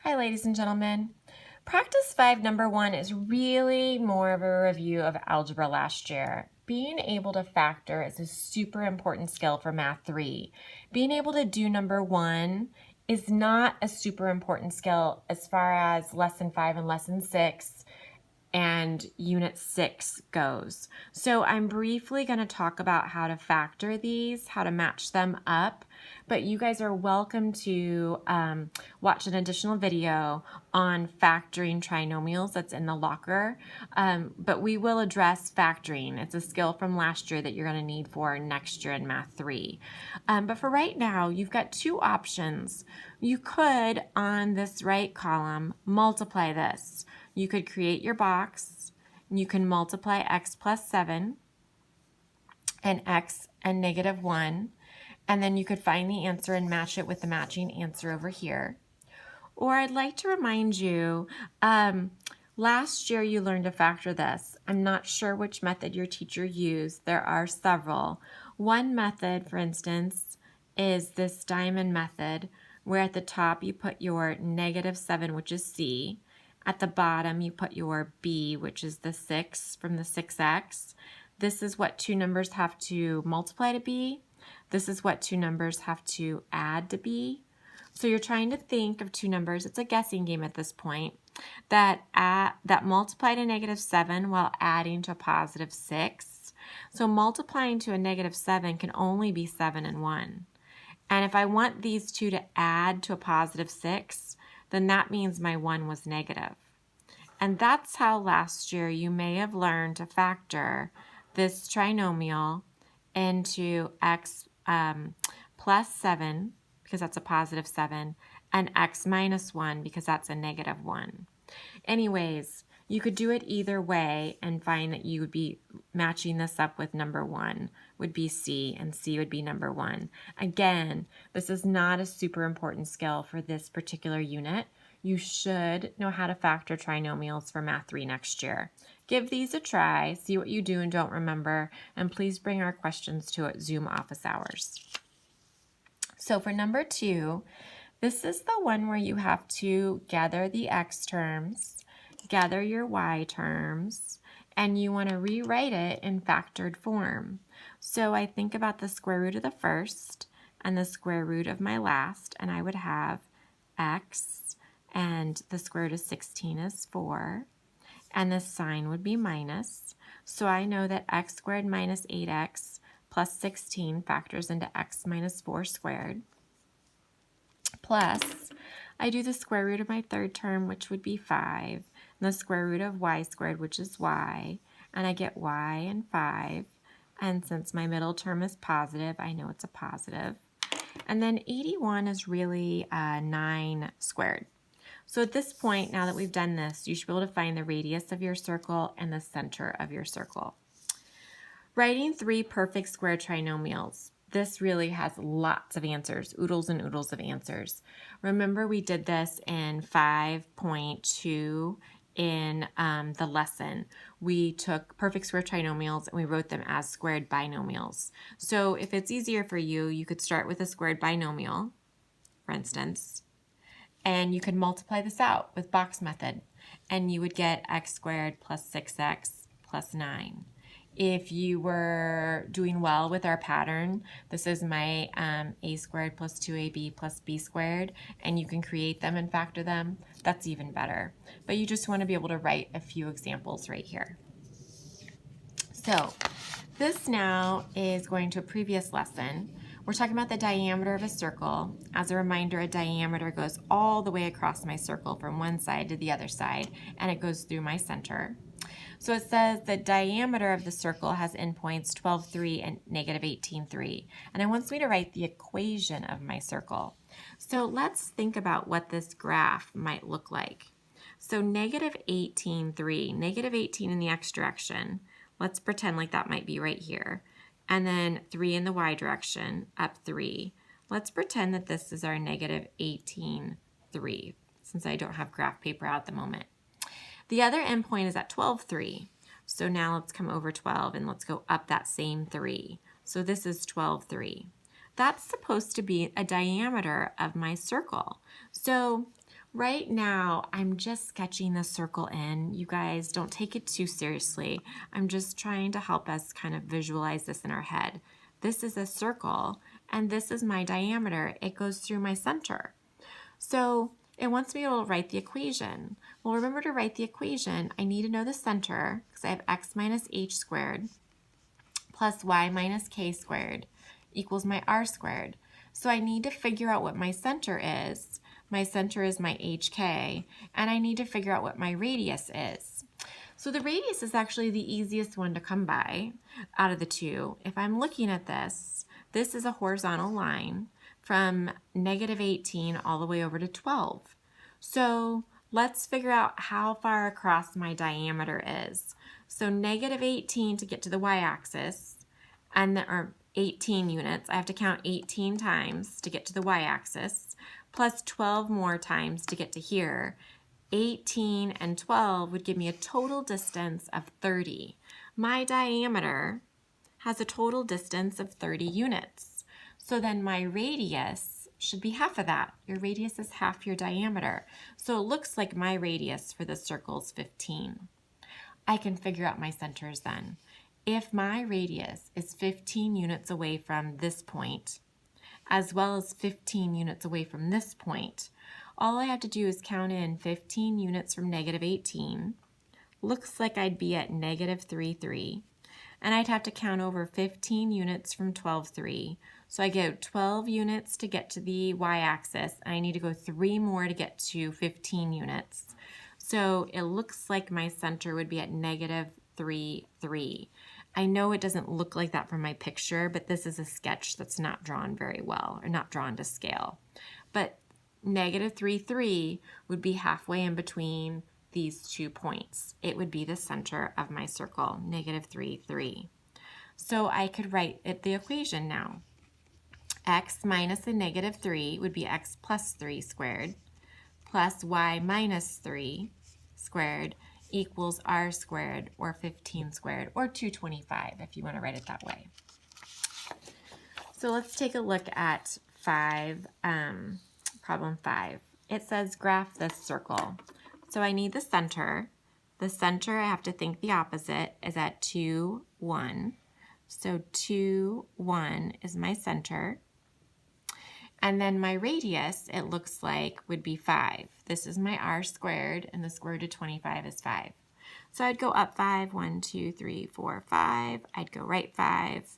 Hi, ladies and gentlemen. Practice 5, number 1 is really more of a review of algebra last year. Being able to factor is a super important skill for Math 3. Being able to do number 1 is not a super important skill as far as Lesson 5 and Lesson 6 and Unit 6 goes. So I'm briefly going to talk about how to factor these, how to match them up, but you guys are welcome to watch an additional video on factoring trinomials that's in the locker, but we will address factoring. It's a skill from last year that you're going to need for next year in Math 3. But for right now, you've got two options. You could, on this right column, multiply this. You could create your box, and you can multiply x plus 7 and x and negative 1, and then you could find the answer and match it with the matching answer over here. Or I'd like to remind you, last year you learned to factor this. I'm not sure which method your teacher used. There are several. One method, for instance, is this diamond method, where at the top you put your negative 7, which is C. At the bottom, you put your B, which is the 6 from the 6x. This is what two numbers have to multiply to B. This is what two numbers have to add to B. So you're trying to think of two numbers. It's a guessing game at this point that multiply to negative 7 while adding to a positive 6. So multiplying to a negative 7 can only be 7 and 1. And if I want these two to add to a positive 6, then that means my 1 was negative. And that's how last year you may have learned to factor this trinomial into x plus 7, because that's a positive 7, and x minus 1, because that's a negative 1. Anyways, you could do it either way and find that you would be matching this up with number 1 would be C, and C would be number 1. Again, this is not a super important skill for this particular unit. You should know how to factor trinomials for Math 3 next year. Give these a try, see what you do and don't remember, and please bring our questions to Zoom office hours. So for number 2, this is the one where you have to gather the x terms, gather your y terms, and you want to rewrite it in factored form. So I think about the square root of the first and the square root of my last, and I would have x, and the square root of 16 is 4, and the sign would be minus. So I know that x squared minus 8x plus 16 factors into x minus 4 squared. Plus, I do the square root of my third term, which would be 5, and the square root of y squared, which is y, and I get y and 5. And since my middle term is positive, I know it's a positive. And then 81 is really 9 squared. So at this point, now that we've done this, you should be able to find the radius of your circle and the center of your circle. Writing 3 perfect square trinomials. This really has lots of answers, oodles and oodles of answers. Remember, we did this in 5.2 in the lesson. We took perfect square trinomials and we wrote them as squared binomials. So if it's easier for you, you could start with a squared binomial, for instance, and you could multiply this out with box method, and you would get x squared plus 6x plus 9. If you were doing well with our pattern, this is my a squared plus 2ab plus b squared, and you can create them and factor them. That's even better. But you just want to be able to write a few examples right here. So this now is going to a previous lesson. We're talking about the diameter of a circle. As a reminder, a diameter goes all the way across my circle from one side to the other side, and it goes through my center. So it says the diameter of the circle has endpoints 12, 3, and negative 18, 3. And it wants me to write the equation of my circle. So let's think about what this graph might look like. So negative 18, 3, negative 18 in the x direction. Let's pretend like that might be right here. And then 3 in the y direction, up 3. Let's pretend that this is our negative 18, 3, since I don't have graph paper out at the moment. The other endpoint is at 12, 3. So now let's come over 12 and let's go up that same 3. So this is 12, 3. That's supposed to be a diameter of my circle. So Right now, I'm just sketching the circle in. You guys don't take it too seriously. I'm just trying to help us kind of visualize this in our head. This is a circle, and this is my diameter. It goes through my center. So it wants me to write the equation. Well, remember to write the equation, I need to know the center, because I have x minus h squared plus y minus k squared equals my r squared. So I need to figure out what my center is. My center is my HK, and I need to figure out what my radius is. So the radius is actually the easiest one to come by out of the two. If I'm looking at this, this is a horizontal line from -18 all the way over to 12. So let's figure out how far across my diameter is. So -18 to get to the y-axis, and or 18 units. I have to count 18 times to get to the y-axis, plus 12 more times to get to here. 18 and 12 would give me a total distance of 30. My diameter has a total distance of 30 units. So then my radius should be half of that. Your radius is half your diameter. So it looks like my radius for this circle is 15. I can figure out my centers then. If my radius is 15 units away from this point, as well as 15 units away from this point, all I have to do is count in 15 units from -18. Looks like I'd be at -3,3. And I'd have to count over 15 units from 12,3. So I go 12 units to get to the y-axis, and I need to go 3 more to get to 15 units. So it looks like my center would be at -3,3. I know it doesn't look like that from my picture, but this is a sketch that's not drawn very well, or not drawn to scale. But -3,3 would be halfway in between these 2 points. It would be the center of my circle, -3,3. So I could write the equation now. X minus the -3 would be x plus 3 squared, plus y minus 3 squared equals r squared, or 15 squared, or 225 if you want to write it that way. So let's take a look at problem 5. It says graph this circle. So I need the center. The center, I have to think the opposite, is at 2, 1. So 2, 1 is my center. And then my radius, it looks like, would be 5. This is my r squared, and the square root of 25 is 5. So I'd go up 5, 1, 2, 3, 4, 5. I'd go right 5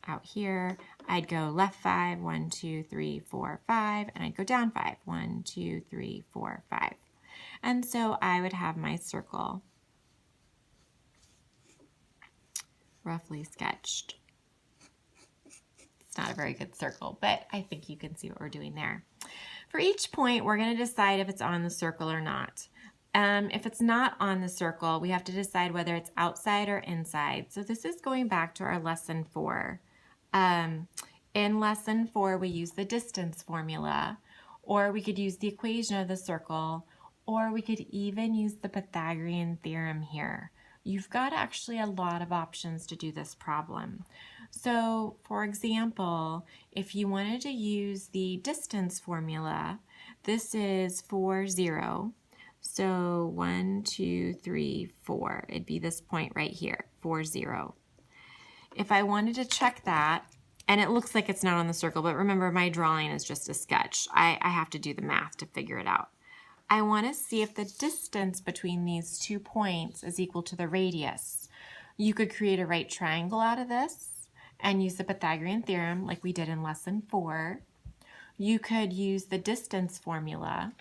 out here. I'd go left 5, 1, 2, 3, 4, 5, and I'd go down 5, 1, 2, 3, 4, 5. And so I would have my circle roughly sketched. It's not a very good circle, but I think you can see what we're doing there. For each point, we're going to decide if it's on the circle or not. If it's not on the circle, we have to decide whether it's outside or inside. So this is going back to our lesson 4. In lesson 4, we use the distance formula, or we could use the equation of the circle, or we could even use the Pythagorean theorem here. You've got actually a lot of options to do this problem. So, for example, if you wanted to use the distance formula, this is 4, 0. So 1, 2, 3, 4. It'd be this point right here, 4, 0. If I wanted to check that, and it looks like it's not on the circle, but remember my drawing is just a sketch. I have to do the math to figure it out. I want to see if the distance between these 2 points is equal to the radius. You could create a right triangle out of this and use the Pythagorean theorem like we did in lesson 4. You could use the distance formula.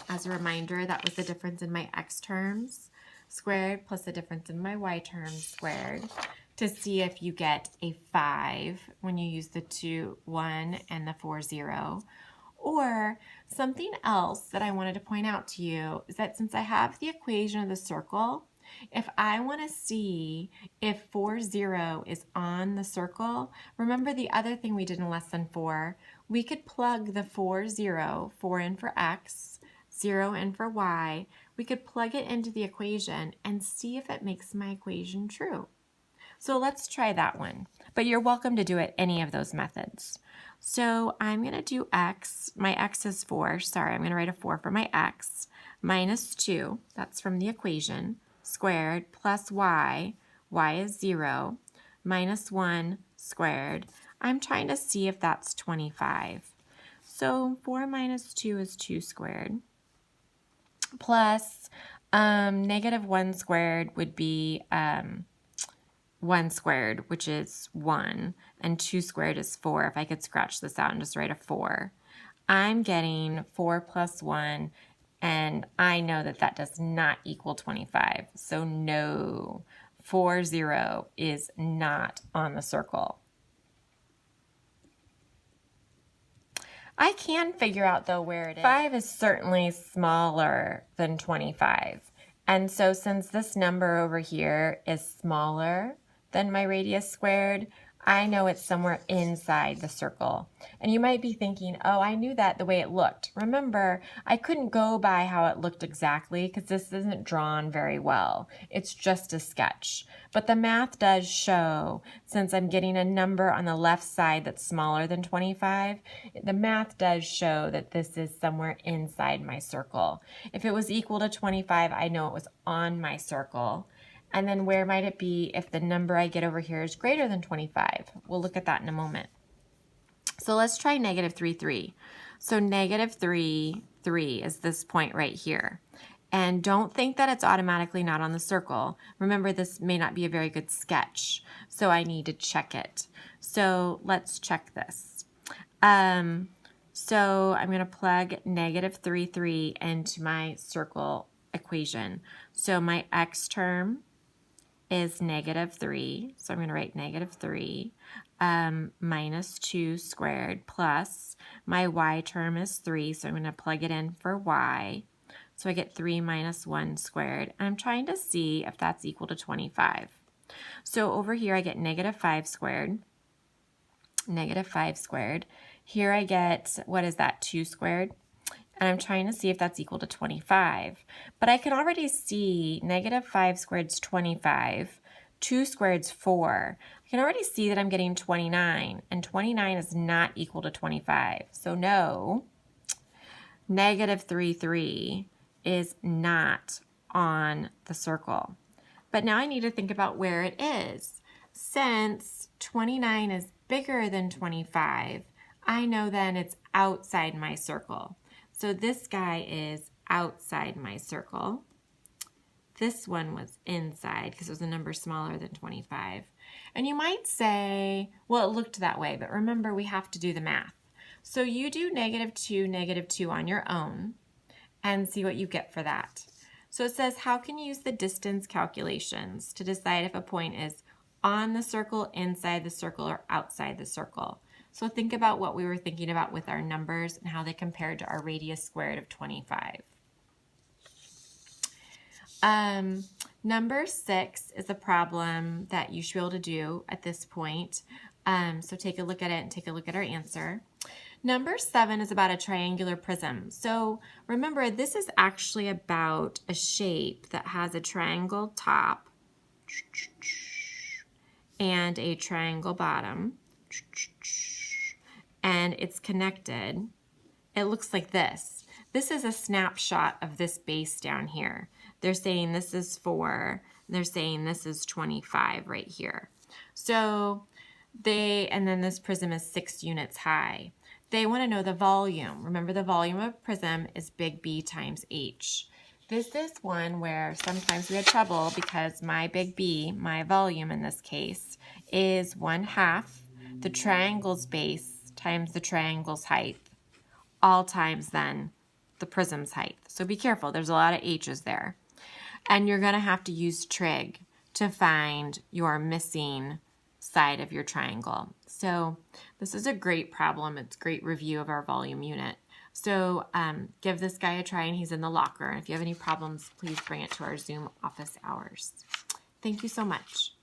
As a reminder, that was the difference in my x terms squared plus the difference in my y terms squared, to see if you get a 5 when you use the 2, 1 and the 4, 0. Or something else that I wanted to point out to you is that since I have the equation of the circle, if I want to see if 4, 0 is on the circle, remember the other thing we did in lesson 4, we could plug the 4, 0, 4 in for x, 0 in for y, we could plug it into the equation and see if it makes my equation true. So let's try that one, but you're welcome to do it any of those methods. So I'm going to do x. My x is 4. Sorry, I'm going to write a 4 for my x. Minus 2, that's from the equation, squared, plus y. Y is 0. Minus 1 squared. I'm trying to see if that's 25. So 4 minus 2 is 2 squared. Plus negative 1 squared would be 1 squared, which is 1, and 2 squared is 4. If I could scratch this out and just write a 4. I'm getting 4 plus 1, and I know that that does not equal 25. So no, 4, 0 is not on the circle. I can figure out, though, where it is. 5 is certainly smaller than 25. And so since this number over here is smaller than my radius squared, I know it's somewhere inside the circle. And you might be thinking, oh, I knew that the way it looked. Remember, I couldn't go by how it looked exactly because this isn't drawn very well. It's just a sketch. But the math does show, since I'm getting a number on the left side that's smaller than 25, the math does show that this is somewhere inside my circle. If it was equal to 25, I know it was on my circle. And then where might it be if the number I get over here is greater than 25? We'll look at that in a moment. So let's try negative 3, 3. So negative 3, 3 is this point right here. And don't think that it's automatically not on the circle. Remember, this may not be a very good sketch, so I need to check it. So let's check this. So I'm going to plug negative 3, 3 into my circle equation. So my x term is negative 3, so I'm going to write negative 3 minus 2 squared plus my y term is 3, so I'm going to plug it in for y. So I get 3 minus 1 squared, and I'm trying to see if that's equal to 25. So over here I get negative 5 squared, negative 5 squared. Here I get, what is that, 2 squared? And I'm trying to see if that's equal to 25. But I can already see negative 5 squared is 25, 2 squared is 4. I can already see that I'm getting 29, and 29 is not equal to 25. So no, negative 3, 3 is not on the circle. But now I need to think about where it is. Since 29 is bigger than 25, I know then it's outside my circle. So this guy is outside my circle. This one was inside because it was a number smaller than 25. And you might say, well, it looked that way, but remember we have to do the math. So you do negative 2 on your own and see what you get for that. So it says, how can you use the distance calculations to decide if a point is on the circle, inside the circle, or outside the circle? So think about what we were thinking about with our numbers and how they compared to our radius squared of 25. Number 6 is a problem that you should be able to do at this point. So take a look at it and take a look at our answer. Number 7 is about a triangular prism. So remember, this is actually about a shape that has a triangle top and a triangle bottom. And it's connected. It looks like this. This is a snapshot of this base down here. They're saying this is 4. They're saying this is 25 right here. So and then this prism is 6 units high. They want to know the volume. Remember, the volume of a prism is big B times H. This is one where sometimes we had trouble because my big B, my volume in this case, is 1/2 the triangle's base times the triangle's height, all times then the prism's height. So be careful, there's a lot of H's there. And you're going to have to use trig to find your missing side of your triangle. So this is a great problem. It's a great review of our volume unit. So give this guy a try, and he's in the locker. And if you have any problems, please bring it to our Zoom office hours. Thank you so much.